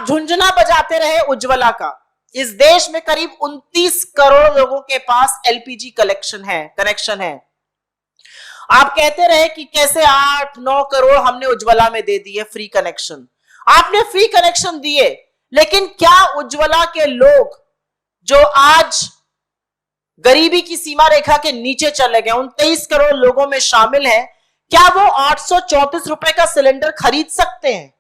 आप झुंझुना बजाते रहे उज्ज्वला का। इस देश में करीब 29 करोड़ लोगों के पास एलपीजी कनेक्शन है। आप कहते रहे कि कैसे 8-9 करोड़ हमने उज्ज्वला में दे दिए फ्री कनेक्शन। आपने फ्री कनेक्शन दिए, लेकिन क्या उज्ज्वला के लोग जो आज गरीबी की सीमा रेखा के नीचे चले गए, 29 करोड़ लोगों में शामिल हैं, क्या वो 834 रुपए का सिलेंडर खरीद सकते हैं?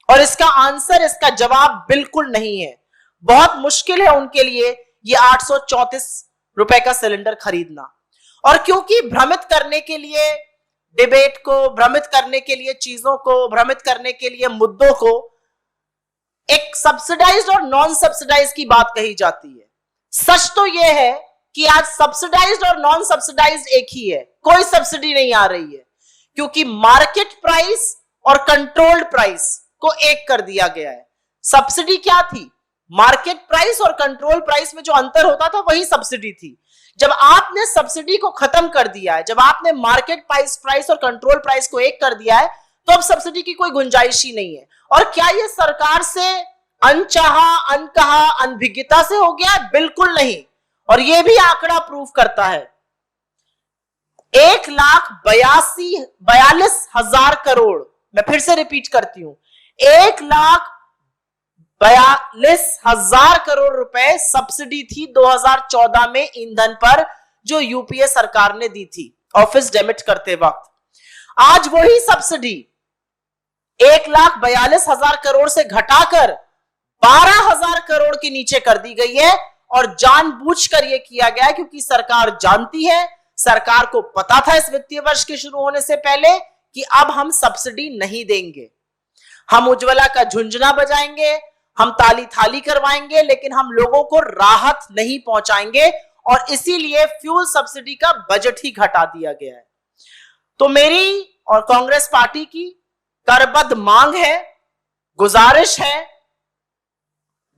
और इसका आंसर, इसका जवाब बिल्कुल नहीं है। बहुत मुश्किल है उनके लिए ये 834 रुपए का सिलेंडर खरीदना। और क्योंकि भ्रमित करने के लिए डिबेट को, भ्रमित करने के लिए चीजों को, भ्रमित करने के लिए मुद्दों को एक सब्सिडाइज्ड और नॉन सब्सिडाइज्ड की बात कही जाती है। सच तो यह है कि आज सब्सिडाइज्ड और नॉन सब्सिडाइज्ड एक ही है, कोई सब्सिडी नहीं आ रही है, क्योंकि मार्केट प्राइस और कंट्रोल्ड प्राइस को एक कर दिया गया है। सब्सिडी क्या थी? मार्केट प्राइस और कंट्रोल प्राइस में जो अंतर होता था वही सब्सिडी थी। जब आपने सब्सिडी को खत्म कर दिया है, जब आपने मार्केट प्राइस और कंट्रोल प्राइस को एक कर दिया है, तो अब सब्सिडी की कोई गुंजाइश ही नहीं है। और क्या यह सरकार से अनचाहा, अनकहा, अनभिज्ञता से हो गया? बिल्कुल नहीं। और यह भी आंकड़ा प्रूव करता है, 1,42,000 करोड़, मैं फिर से रिपीट करती हूं, 1,42,000 करोड़ रुपए सब्सिडी थी 2014 में ईंधन पर, जो यूपीए सरकार ने दी थी ऑफिस डेबिट करते वक्त। आज वही सब्सिडी 1,42,000 करोड़ से घटाकर 12,000 करोड़ के नीचे कर दी गई है। और जानबूझकर यह किया गया है क्योंकि सरकार जानती है, सरकार को पता था इस वित्तीय वर्ष के शुरू होने से पहले कि अब हम सब्सिडी नहीं देंगे, हम उज्ज्वला का झुंझुना बजाएंगे, हम ताली थाली करवाएंगे, लेकिन हम लोगों को राहत नहीं पहुंचाएंगे। और इसीलिए फ्यूल सब्सिडी का बजट ही घटा दिया गया है। तो मेरी और कांग्रेस पार्टी की करबद्ध मांग है, गुजारिश है,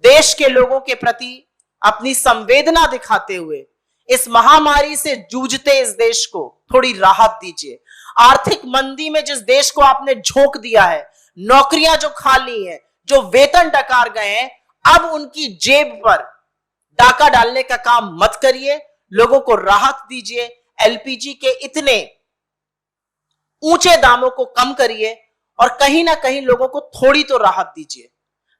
देश के लोगों के प्रति अपनी संवेदना दिखाते हुए इस महामारी से जूझते इस देश को थोड़ी राहत दीजिए। आर्थिक मंदी में जिस देश को आपने झोंक दिया है, नौकरियां जो खाली हैं, जो वेतन डकार गए हैं, अब उनकी जेब पर डाका डालने का काम मत करिए, लोगों को राहत दीजिए। एलपीजी के इतने ऊंचे दामों को कम करिए और कहीं ना कहीं लोगों को थोड़ी तो राहत दीजिए।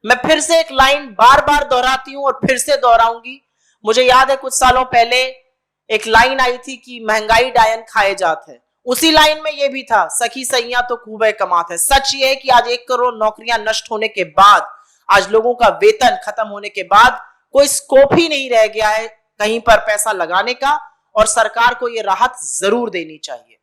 मैं फिर से एक लाइन बार बार दोहराती हूं और फिर से दोहराऊंगी। मुझे याद है कुछ सालों पहले एक लाइन आई थी कि महंगाई डायन खाए जात है। उसी लाइन में यह भी था, सखी सैया तो खूबे कमात है। सच ये है कि आज 1 करोड़ नौकरियां नष्ट होने के बाद, आज लोगों का वेतन खत्म होने के बाद कोई स्कोप ही नहीं रह गया है कहीं पर पैसा लगाने का, और सरकार को यह राहत जरूर देनी चाहिए।